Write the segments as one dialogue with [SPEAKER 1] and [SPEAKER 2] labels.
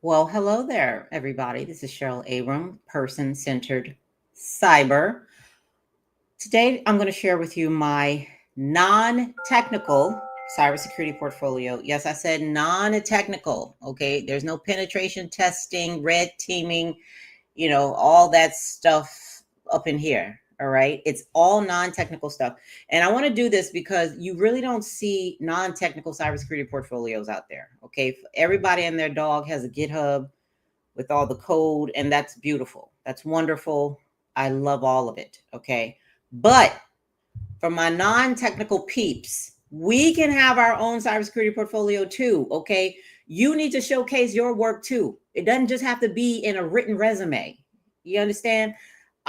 [SPEAKER 1] Well, hello there, everybody. This is Cheryl Abram, Person Centered Cyber. Today, I'm going to share with you my non technical cybersecurity portfolio. Yes, I said non technical. Okay. There's no penetration testing, red teaming, all that stuff up in here. All right. It's all non technical stuff. And I want to do this because you really don't see non technical cybersecurity portfolios out there. Okay. Everybody and their dog has a GitHub with all the code, and that's beautiful. That's wonderful. I love all of it. Okay. But for my non-technical peeps, we can have our own cybersecurity portfolio too. Okay. You need to showcase your work too. It doesn't just have to be in a written resume. You understand?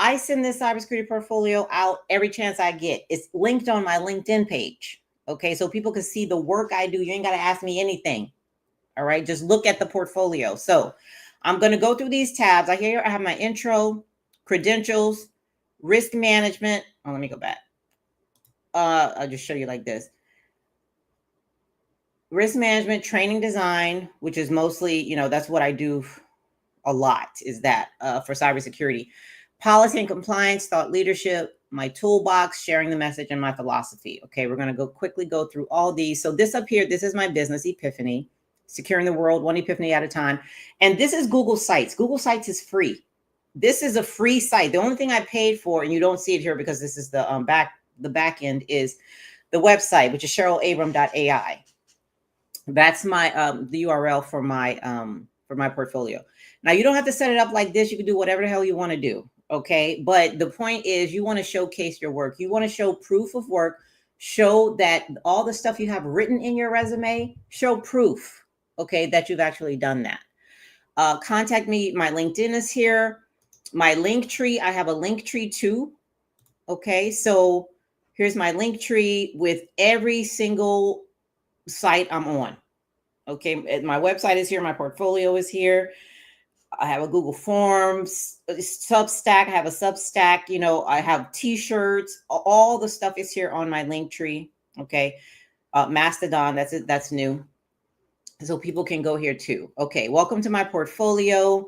[SPEAKER 1] I send this cybersecurity portfolio out every chance I get. It's linked on my LinkedIn page. Okay. So people can see the work I do. You ain't got to ask me anything. All right. Just look at the portfolio. So I'm going to go through these tabs. I have my intro, credentials, risk management. Oh, let me go back. I'll just show you like this. Risk management, training design, which is mostly, that's what I do a lot, is that for cybersecurity. Policy and compliance, thought leadership, my toolbox, sharing the message, and my philosophy. Okay, we're going to quickly go through all these. So this up here, this is my business, Epiphany, securing the world, one epiphany at a time. And this is Google Sites. Google Sites is free. This is a free site. The only thing I paid for, and you don't see it here because this is the back end, is the website, which is cherylabram.ai. That's my the URL for my portfolio. Now you don't have to set it up like this. You can do whatever the hell you want to do. Okay. But the point is you want to showcase your work. You want to show proof of work, show that all the stuff you have written in your resume, show proof, okay, that you've actually done that. Contact me. My LinkedIn is here. My link tree, I have a link tree too. Okay. So here's my link tree with every single site I'm on. Okay, my website is here, my portfolio is here. I have a Google Forms, Substack. I have a Substack. I have T-shirts. All the stuff is here on my link tree. Okay, Mastodon. That's it. That's new, so people can go here too. Okay, welcome to my portfolio.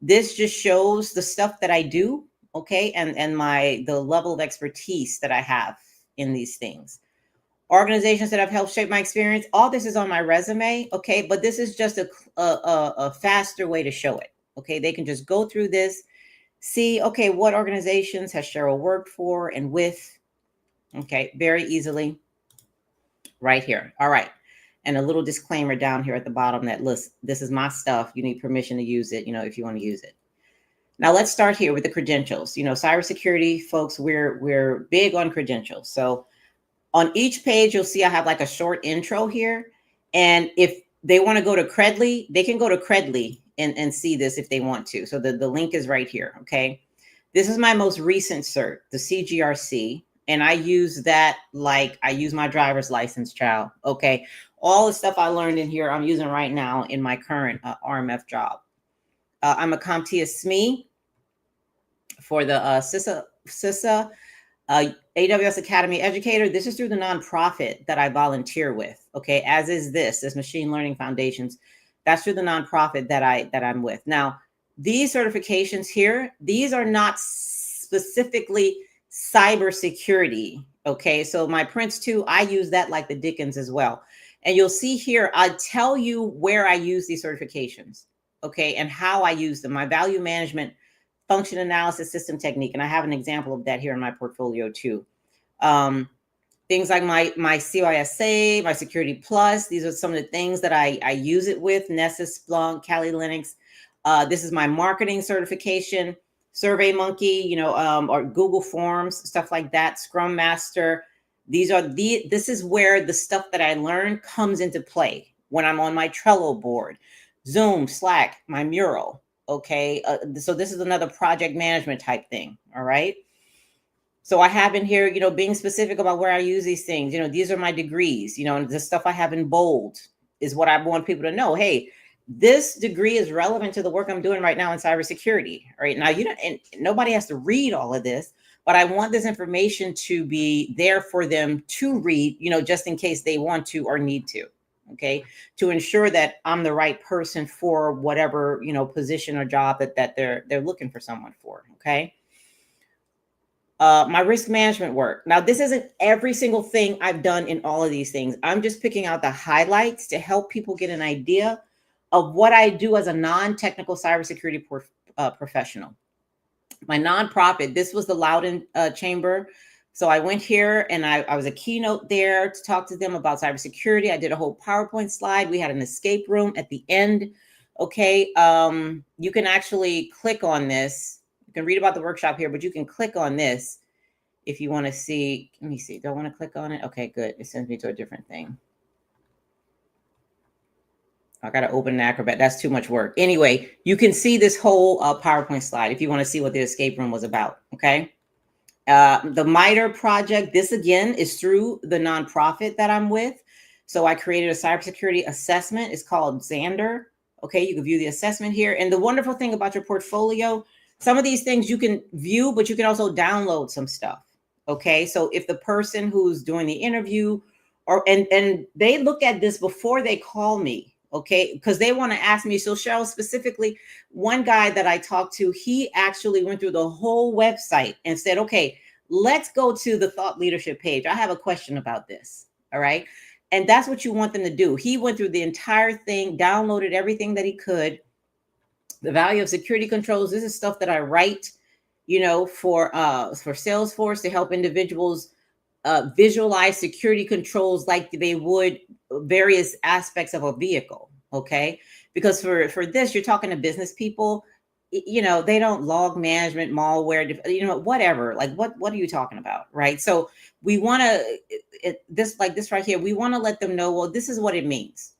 [SPEAKER 1] This just shows the stuff that I do. Okay, and the level of expertise that I have in these things. Organizations that have helped shape my experience. All this is on my resume. Okay. But this is just a faster way to show it. Okay. They can just go through this, see, okay, what organizations has Cheryl worked for and with. Okay. Very easily right here. All right. And a little disclaimer down here at the bottom that lists, this is my stuff. You need permission to use it, if you want to use it. Now let's start here with the credentials. Cybersecurity folks, we're big on credentials. So on each page, you'll see I have like a short intro here. And if they want to go to Credly, they can go to Credly and see this if they want to. So the link is right here. Okay. This is my most recent cert, the CGRC. And I use that like I use my driver's license, child. Okay. All the stuff I learned in here, I'm using right now in my current RMF job. I'm a CompTIA SME for the CISA AWS Academy Educator. This is through the nonprofit that I volunteer with. Okay, as is this Machine Learning Foundations. That's through the nonprofit that I'm with. Now, these certifications here, these are not specifically cybersecurity. Okay, so my Prince 2, I use that like the Dickens as well. And you'll see here, I tell you where I use these certifications. Okay, and how I use them. My value management function analysis system technique. And I have an example of that here in my portfolio too. Things like my CYSA, my Security Plus. These are some of the things that I use it with. Nessus, Splunk, Kali Linux. This is my marketing certification, SurveyMonkey, or Google Forms, stuff like that. Scrum Master. This is where the stuff that I learned comes into play when I'm on my Trello board, Zoom, Slack, my Mural. Okay. So this is another project management type thing. All right. So I have in here, being specific about where I use these things. These are my degrees, and the stuff I have in bold is what I want people to know. Hey, this degree is relevant to the work I'm doing right now in cybersecurity. All right. Now, and nobody has to read all of this, but I want this information to be there for them to read, just in case they want to or need to. okay, to ensure that I'm the right person for whatever, position or job that they're looking for someone for, okay? My risk management work. Now, this isn't every single thing I've done in all of these things. I'm just picking out the highlights to help people get an idea of what I do as a non-technical cybersecurity professional. My nonprofit, this was the Loudon Chamber. So I went here and I was a keynote there to talk to them about cybersecurity. I did a whole PowerPoint slide. We had an escape room at the end. Okay, you can actually click on this. You can read about the workshop here, but you can click on this if you want to see. Let me see. Do I want to click on it? Okay, good. It sends me to a different thing. I got to open an Acrobat. That's too much work. Anyway, you can see this whole PowerPoint slide if you want to see what the escape room was about. Okay. The MITRE project, this again is through the nonprofit that I'm with. So I created a cybersecurity assessment. It's called Xander. Okay. You can view the assessment here. And the wonderful thing about your portfolio, some of these things you can view, but you can also download some stuff. Okay. So if the person who's doing the interview and they look at this before they call me, okay, because they want to ask me. So Cheryl, specifically, one guy that I talked to, he actually went through the whole website and said, okay, let's go to the thought leadership page. I have a question about this. All right. And that's what you want them to do. He went through the entire thing, downloaded everything that he could. The value of security controls. This is stuff that I write, for Salesforce to help individuals visualize security controls like they would various aspects of a vehicle. Okay. Because for this, you're talking to business people, they don't log management, malware, whatever. Like what are you talking about? Right. So we want to, this right here, we want to let them know, well, this is what it means.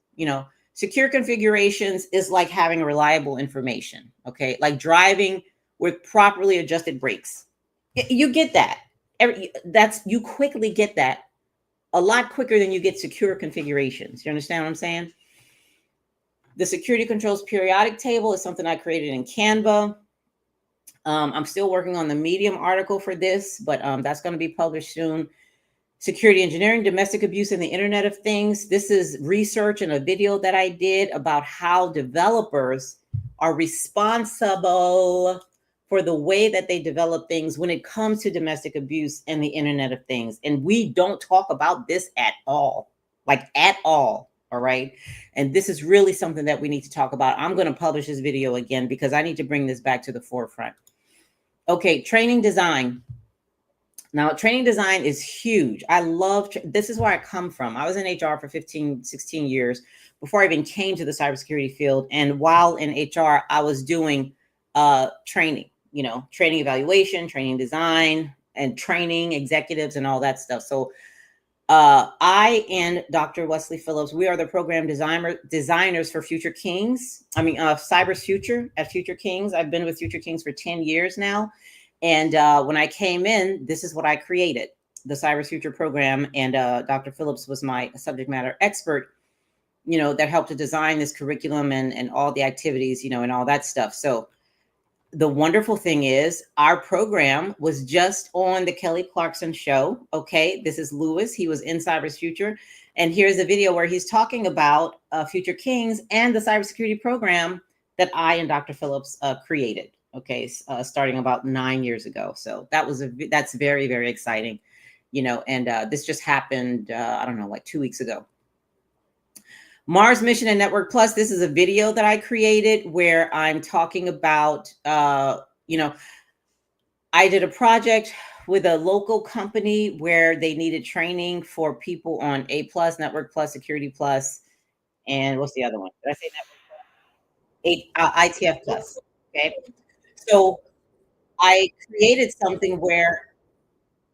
[SPEAKER 1] Secure configurations is like having reliable information. Okay. Like driving with properly adjusted brakes. You get that. You quickly get that a lot quicker than you get secure configurations. You understand what I'm saying? The security controls periodic table is something I created in Canva. I'm still working on the Medium article for this, but that's going to be published soon. Security engineering, domestic abuse, and the Internet of Things. This is research and a video that I did about how developers are responsible for the way that they develop things when it comes to domestic abuse and the Internet of Things. And we don't talk about this at all, like at all. All right. And this is really something that we need to talk about. I'm going to publish this video again because I need to bring this back to the forefront. Okay. Training design. Now, training design is huge. I love, this is where I come from. I was in HR for 15, 16 years before I even came to the cybersecurity field. And while in HR, I was doing training, training evaluation, training design, and training executives and all that stuff. So I and Dr. Wesley Phillips, we are the program designers for Future Kings. Cyber Future at Future Kings. I've been with Future Kings for 10 years now. And when I came in, this is what I created, the Cyber Future program. And Dr. Phillips was my subject matter expert, that helped to design this curriculum and all the activities, and all that stuff. So the wonderful thing is our program was just on the Kelly Clarkson show. Okay, this is Lewis. He was in Cyber Future. And here's a video where he's talking about Future Kings and the cybersecurity program that I and Dr. Phillips created. Okay, starting about 9 years ago. So that's very, very exciting, and this just happened, I don't know, like 2 weeks ago. Mars Mission and Network Plus. This is a video that I created where I'm talking about, I did a project with a local company where they needed training for people on A Plus, Network Plus, Security Plus, and what's the other one? Did I say Network Plus? ITF Plus. Okay. So I created something where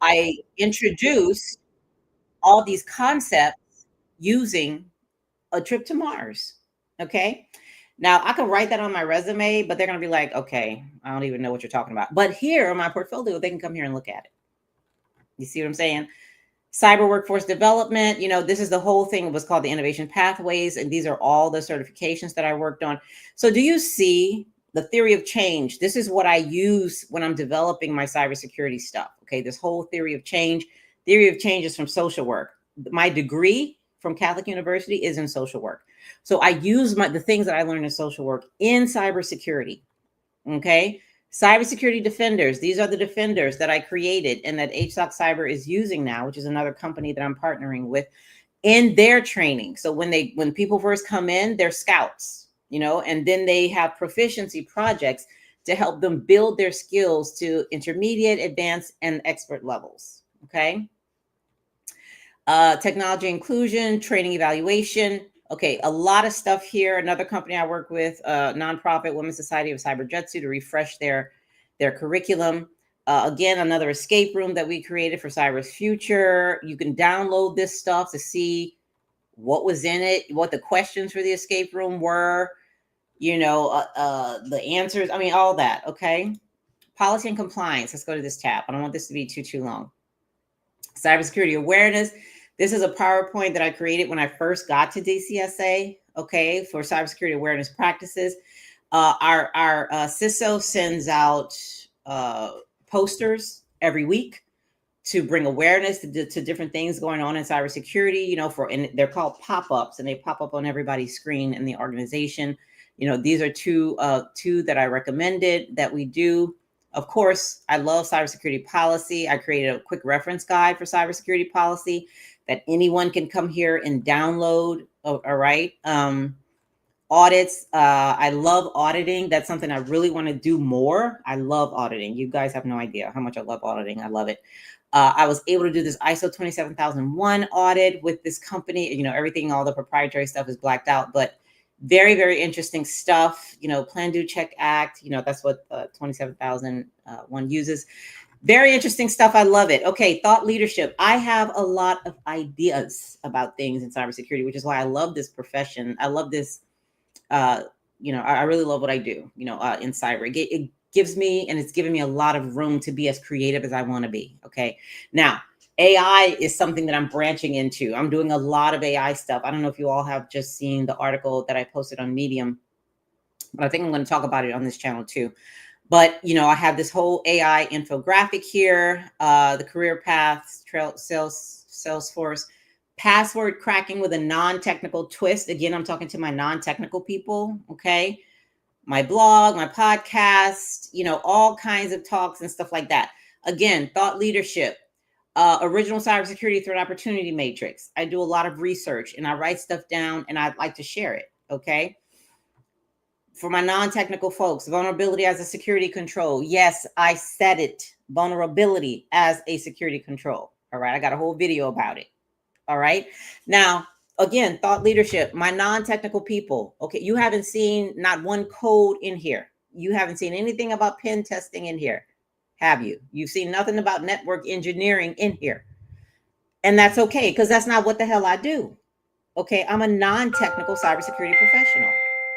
[SPEAKER 1] I introduced all these concepts using a trip to Mars. Okay. Now I can write that on my resume, but they're going to be like, okay, I don't even know what you're talking about. But here on my portfolio, they can come here and look at it. You see what I'm saying? Cyber workforce development. This is the whole thing. It was called the innovation pathways. And these are all the certifications that I worked on. So do you see the theory of change? This is what I use when I'm developing my cybersecurity stuff. Okay. This whole theory of change is from social work. My degree from Catholic University is in social work. So I use the things that I learned in social work in cybersecurity. Okay. Cybersecurity defenders. These are the defenders that I created and that HSOC Cyber is using now, which is another company that I'm partnering with in their training. So when people first come in, they're scouts, and then they have proficiency projects to help them build their skills to intermediate, advanced, and expert levels. Okay. Technology inclusion, training evaluation. Okay, a lot of stuff here. Another company I work with, nonprofit Women's Society of Cyber Jutsu, to refresh their curriculum. Again, another escape room that we created for Cyber's Future. You can download this stuff to see what was in it, what the questions for the escape room were, the answers. I mean, all that. Okay. Policy and compliance. Let's go to this tab. I don't want this to be too long. Cybersecurity awareness. This is a PowerPoint that I created when I first got to DCSA, okay, for cybersecurity awareness practices. Our CISO sends out posters every week to bring awareness to different things going on in cybersecurity, and they're called pop-ups, and they pop up on everybody's screen in the organization. These are two that I recommended that we do. Of course, I love cybersecurity policy. I created a quick reference guide for cybersecurity policy that anyone can come here and download. All right. Audits. I love auditing. That's something I really want to do more. I love auditing. You guys have no idea how much I love auditing. I love it. I was able to do this ISO 27001 audit with this company. Everything, all the proprietary stuff is blacked out, but very, very interesting stuff. Plan, Do, Check, Act. That's what 27001 uses. Very interesting stuff. I love it. Okay, thought leadership. I have a lot of ideas about things in cybersecurity, which is why I love this profession. I love this. I really love what I do. In cyber, it gives me, and it's given me a lot of room to be as creative as I want to be. Okay, now AI is something that I'm branching into. I'm doing a lot of AI stuff. I don't know if you all have just seen the article that I posted on Medium, but I think I'm going to talk about it on this channel too. But, I have this whole AI infographic here, the career paths, Salesforce, password cracking with a non-technical twist. Again, I'm talking to my non-technical people. Okay. My blog, my podcast, all kinds of talks and stuff like that. Again, thought leadership. Original cybersecurity threat opportunity matrix. I do a lot of research and I write stuff down and I'd like to share it. Okay. For my non-technical folks, vulnerability as a security control. Yes, I said it. Vulnerability as a security control. All right. I got a whole video about it. All right. Now, again, thought leadership, my non-technical people. Okay. You haven't seen not one code in here. You haven't seen anything about pen testing in here. Have you? You've seen nothing about network engineering in here. And that's okay, because that's not what the hell I do. Okay. I'm a non-technical cybersecurity professional.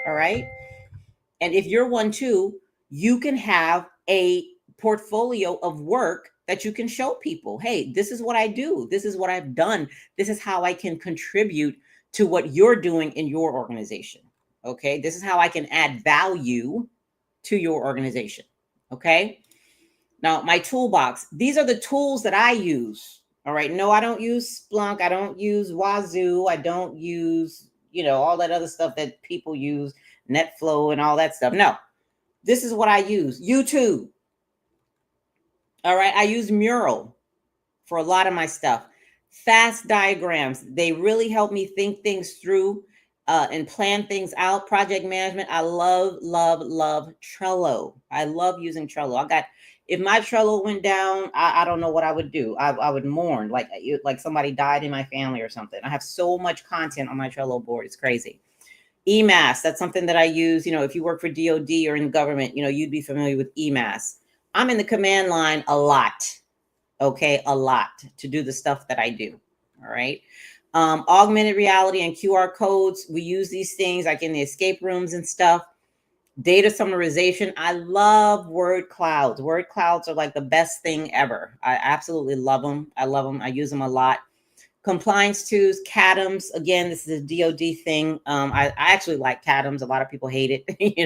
[SPEAKER 1] All right. And if you're one too, you can have a portfolio of work that you can show people. Hey, this is what I do. This is what I've done. This is how I can contribute to what you're doing in your organization. Okay. This is how I can add value to your organization. Okay. Now, my toolbox, these are the tools that I use. All right. No, I don't use Splunk. I don't use Wazoo. I don't use, all that other stuff that people use, NetFlow and all that stuff. No, this is what I use. YouTube. All right. I use Mural for a lot of my stuff. Fast diagrams. They really help me think things through and plan things out. Project management. I love Trello. I love using Trello. If my Trello went down, I don't know what I would do. I would mourn like somebody died in my family or something. I have so much content on my Trello board. It's crazy. EMAS, that's something that I use. If you work for DOD or in government, you'd be familiar with EMAS. I'm in the command line a lot. Okay, a lot to do the stuff that I do. All right. Augmented reality and QR codes. We use these things like in the escape rooms and stuff. Data summarization. I love word clouds. Word clouds are like the best thing ever. I absolutely love them. I love them. I use them a lot. Compliance tools, CADMs. Again, this is a DOD thing. I actually like CADMs. A lot of people hate it,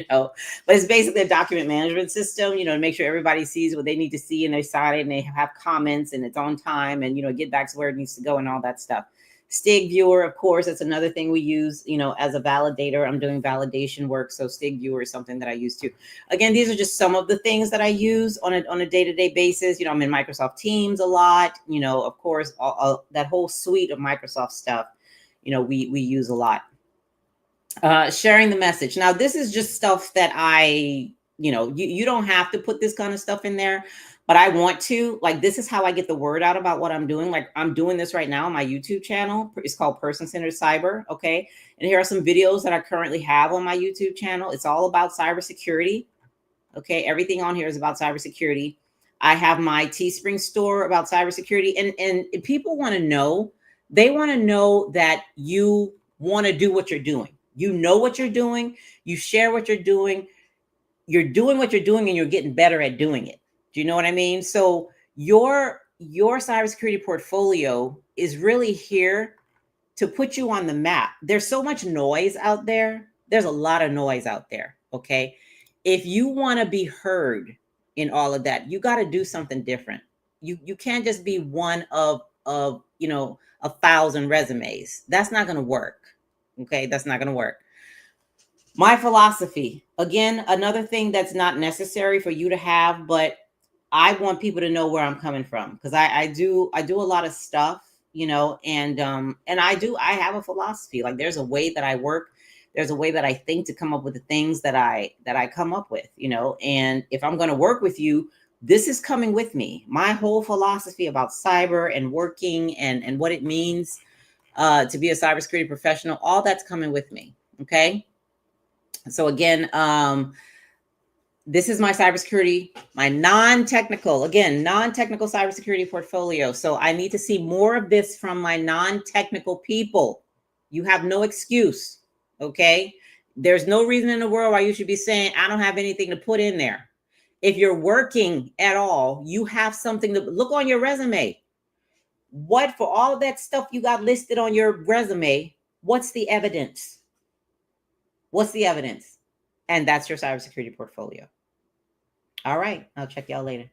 [SPEAKER 1] but it's basically a document management system, to make sure everybody sees what they need to see and they sign it and they have comments and it's on time and, it get back to where it needs to go and all that stuff. Stig Viewer, of course, that's another thing we use, as a validator. I'm doing validation work, so Stig Viewer is something that I use too. Again, these are just some of the things that I use on a day-to-day basis. I'm in Microsoft Teams a lot. Of course, that whole suite of Microsoft stuff, we use a lot. Sharing the message. Now, this is just stuff that you don't have to put this kind of stuff in there, but I want to. Like, this is how I get the word out about what I'm doing. Like, I'm doing this right now on my YouTube channel. It's called Person-Centered Cyber. Okay. And here are some videos that I currently have on my YouTube channel. It's all about cybersecurity. Okay. Everything on here is about cybersecurity. I have my Teespring store about cybersecurity, and people want to know, they want to know that you want to do what you're doing. You know what you're doing. You share what you're doing. You're doing what you're doing, and you're getting better at doing it. Do you know what I mean? So your cybersecurity portfolio is really here to put you on the map. There's so much noise out there. There's a lot of noise out there. Okay. If you want to be heard in all of that, you got to do something different. You can't just be one of 1,000 resumes. That's not going to work. Okay. That's not going to work. My philosophy, again, another thing that's not necessary for you to have, but I want people to know where I'm coming from, because I do a lot of stuff, and I have a philosophy. Like, there's a way that I work. There's a way that I think to come up with the things that I come up with, and if I'm going to work with you, this is coming with me. My whole philosophy about cyber and working and what it means to be a cybersecurity professional, all that's coming with me. Okay. So again, this is my cybersecurity, my non-technical cybersecurity portfolio. So I need to see more of this from my non-technical people. You have no excuse. Okay. There's no reason in the world why you should be saying, I don't have anything to put in there. If you're working at all, you have something to look on your resume. What, for all of that stuff you got listed on your resume, what's the evidence? What's the evidence? And that's your cybersecurity portfolio. All right. I'll check y'all later.